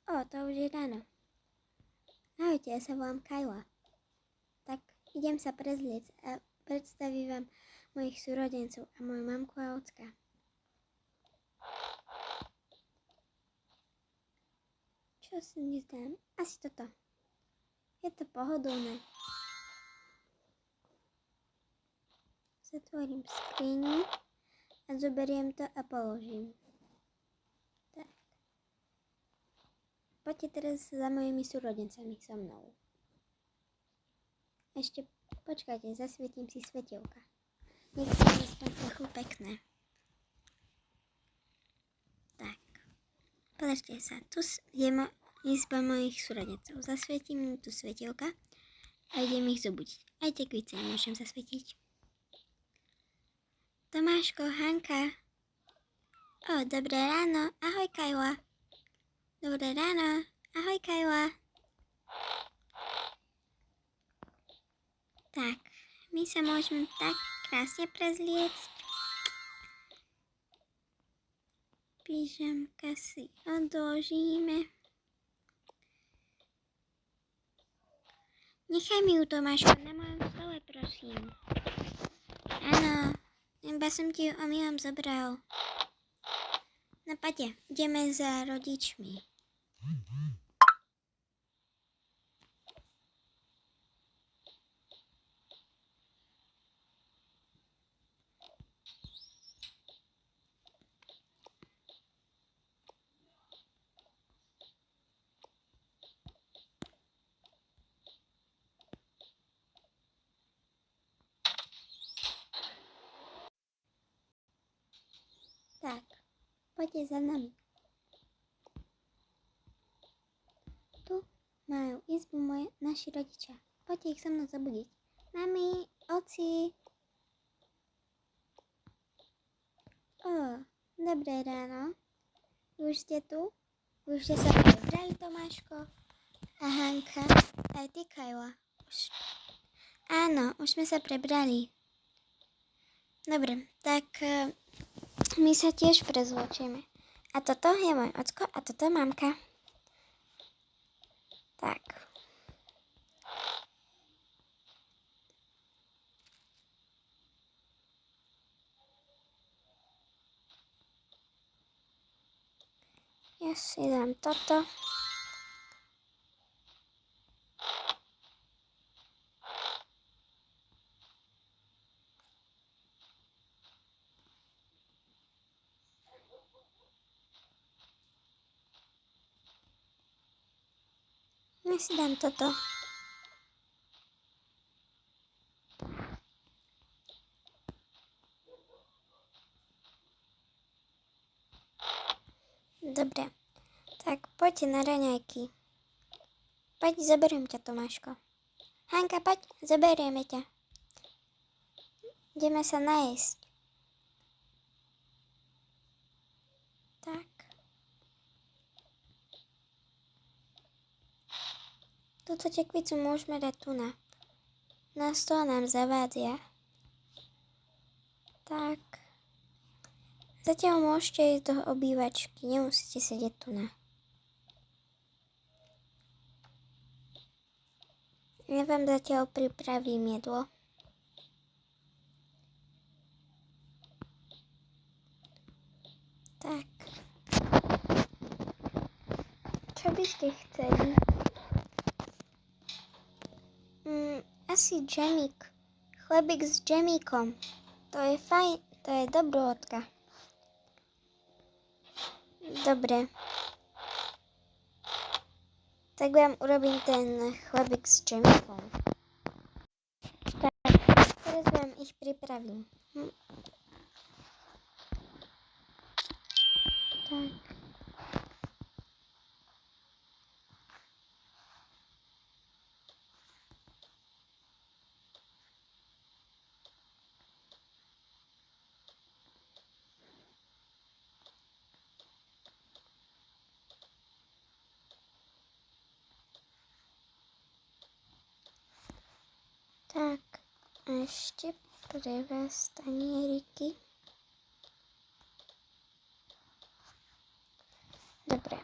To už je ráno. Ahojte, ja sa volám Kajla. Tak idem sa prezliecť a predstavím vám mojich súrodencov a moju mamku a ocka. Čo si dnes dám? Asi toto. Je to pohodlné. Zatvorím skriňu a zoberiem to a položím. Tak. Poďte teraz za mojimi súrodencami so mnou. Ešte počkajte, zasvietím si svetielka. Nech to je aspoň trochu pekné. Tak. Pozrite sa, tu je izba mojich súrodencov. Zasvietím tu svetielka a idem ich zobudiť. Aj tekvice môžem zasvietiť. Tomáško, Hanka. Dobré ráno. Ahoj, Kajla. Dobré ráno. Ahoj, Kajla. Tak, my sa môžeme tak krásne prezliecť. Pyžamka si odložíme. Nechaj mi ju, Tomáško, na mojom stole, prosím. Áno, iba som ti ju omylom zobral. No poďte, ideme za rodičmi. Tak, poďte za nami. Tu majú izbu naši rodičia. Poďte ich so mnou zabudiť. Mami, oci. Dobré ráno. Už ste tu? Už ste sa prebrali, Tomáško? A Hanka? Aj ty, Kajla? Áno, už sme sa prebrali. Dobre, tak my sa tiež prezločíme. A toto je môj ocko a toto mamka. Tak. Ja si dám toto. Ja si dám toto. Dobre, tak poďte na raňajky. Poď, zoberiem ťa, Tomáško. Hanka, poď, zoberieme ťa. Ideme sa najesť. Tak. Túto tekvicu môžeme dať tu na. Na stôl nám zavádzia. Tak. Zatiaľ môžete ísť do obývačky, nemusíte sedieť tu na. Ja vám zatiaľ pripravím jedlo. Tak. Čo by ste chceli? Asi džemík. Chlebík s džemíkom. To je fajn, to je dobrôdka. Dobre. Tak vám urobím ten chlebík s džemíkom. Tak, teraz vám ich pripravím. Tak. Tak, a ešte pre vás tanieriky. Dobre.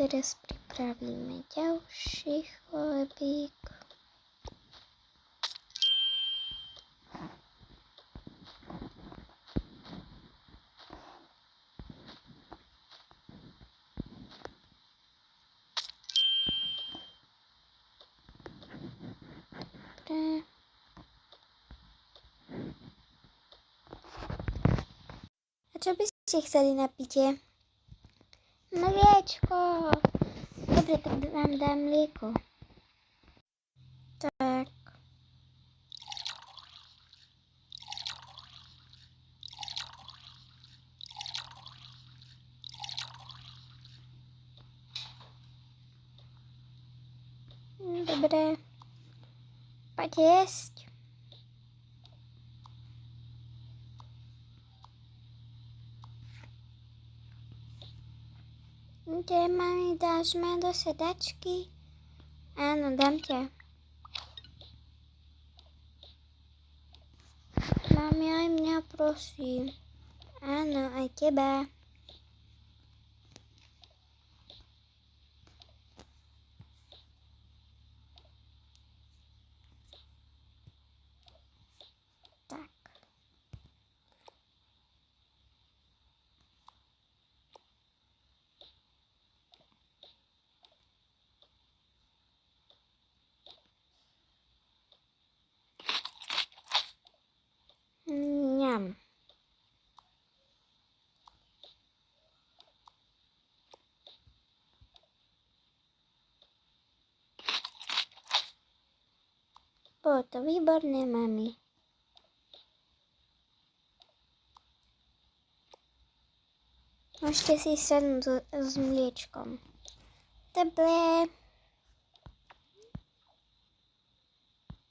teraz pripravíme ďalší chlebík. Dobre. A čo by ste chceli na pitie? Mliečko. Dobre, tak vám dám mlieko. Tak. Dobre. Poďte jesť. Kde, mami, dáš ma do sedačky? Áno, dám ťa. Mami, aj mňa, prosím. Áno, aj teba. Tak. Mňam. Bolo to výborné, mami. Môžete si sadnúť s mliečkom. Dobre.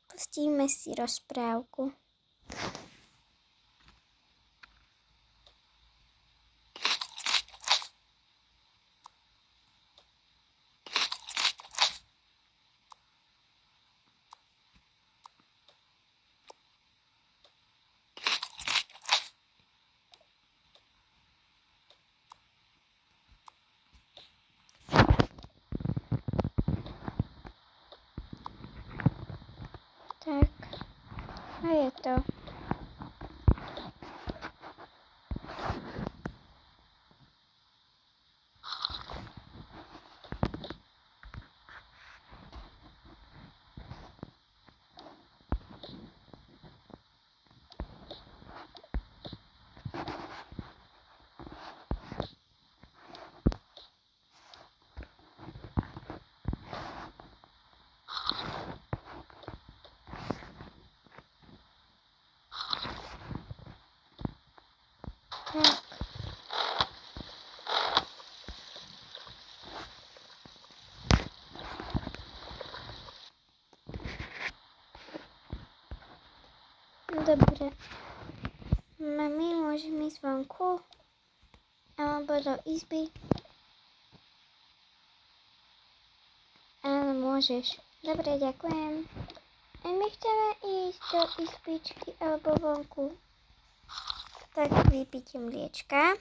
Pustíme si rozprávku. Tak, a je to. Tak. Dobre. Mami, môžem ísť vonku? Alebo do izby? Áno, môžeš. Dobre, ďakujem. A my chceme ísť do izbičky alebo vonku. Tak vypite mliečka.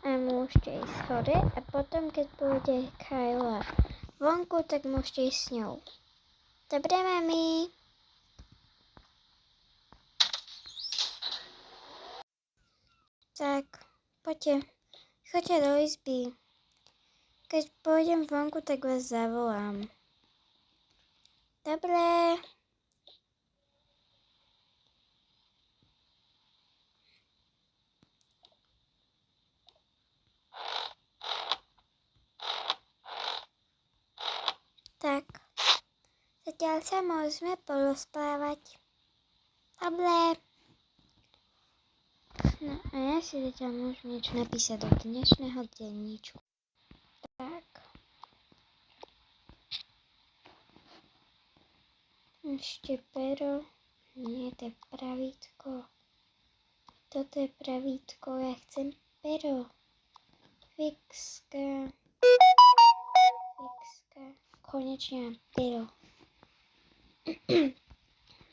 A môžete ísť hore a potom, keď pôjde Kyla vonku, tak môžete ísť s ňou. Dobre, mami. Tak, poďte. Choďte do izby. Keď pôjdem vonku, tak vás zavolám. Dobre. Tak. Zatiaľ sa môžeme porozprávať. Dobre. No a ja si zatiaľ môžem niečo napísať do dnešného denníčku. Tak. Ešte pero. Nie, to je pravítko. Toto je pravítko, ja chcem pero. Fixka. Konečne mám pero.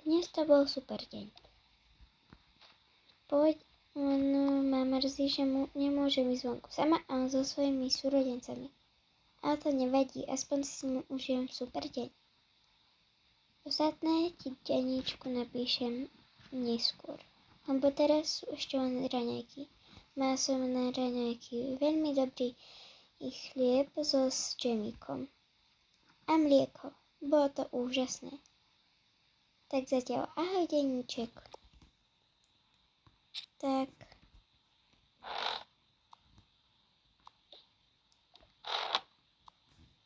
Dnes to bol super deň. No, má mrzí, že nemôžem ísť vonku sama, ale so svojimi súrodencami. Ale to nevadí, aspoň si s ním užijem super deň. Ostatné ti denníčku napíšem neskôr, lebo teraz sú ešte len raňajky. Má som na raňajky veľmi dobrý chlieb so džemíkom a mlieko. Bolo to úžasné. Tak zatiaľ ahoj denníček. Tak.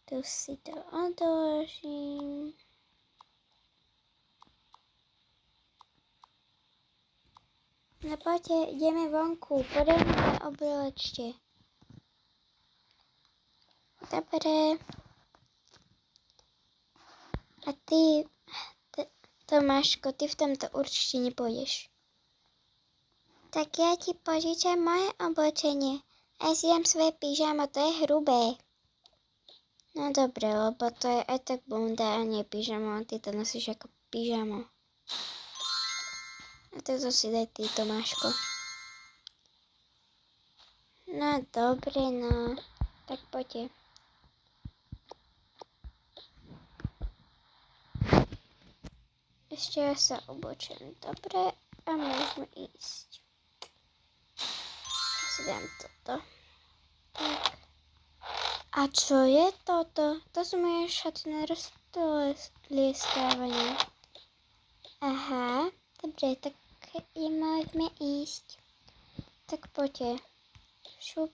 Tu si to odložím. No poďte, ideme vonku. Podaj mi oblečte. Dobre. A ty, Tomáško, ty v tomto určite nepôjdeš. Tak ja ti požičam moje oblečenie. Aj si dám svoje pyžamo, to je hrubé. No dobre, lebo to je aj tak bunda a nie pyžamo, ty to nosíš ako pyžamo. A toto si daj ty, Tomáško. No dobre, no. Tak poďte. Ešte ja sa obočím, dobre? A môžeme ísť. Si dám toto. Tak. A čo je toto? To sú moje šaty na rozlieskávanie. Aha, dobre, tak môžeme ísť. Tak poďte. Šup.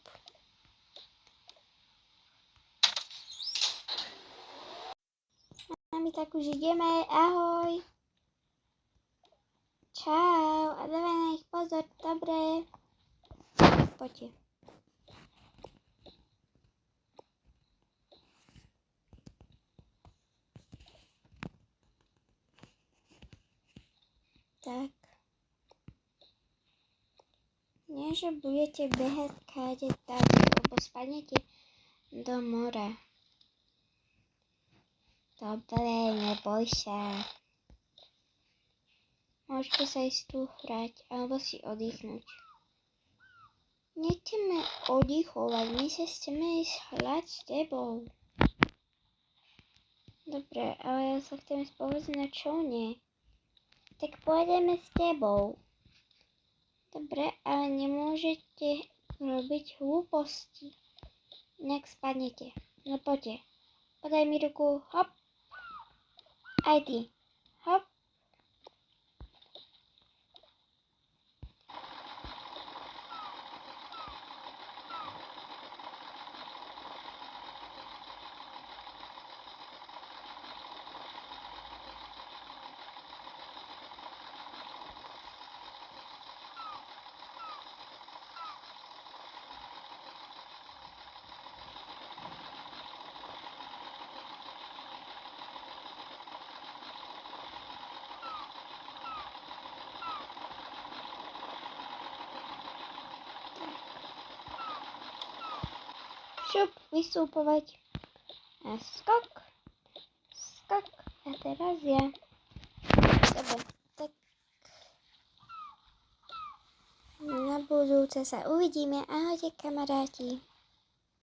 Mami, tak už ideme. Ahoj. Čau. A dávaj na ich pozor. Dobre. Poďte. Tak. Nie, že budete behať káde tak, lebo spadnete do mora. Dobre, neboj sa. Môžete sa ísť tu hrať, alebo si oddychnúť. Nechceme oddychovať, my sa chceme ísť hrať s tebou. Dobre, ale ja sa chcem spovedzť na člne. Tak pôjdeme s tebou. Dobre, ale nemôžete robiť hlúposti. Inak spadnete. No poďte. Podaj mi ruku. Hop. Aj ty. Hop. Šup, vystúpovať. A skok. Skok. A teraz ja. Dobre, tak na budúce sa uvidíme. Ahojte kamaráti.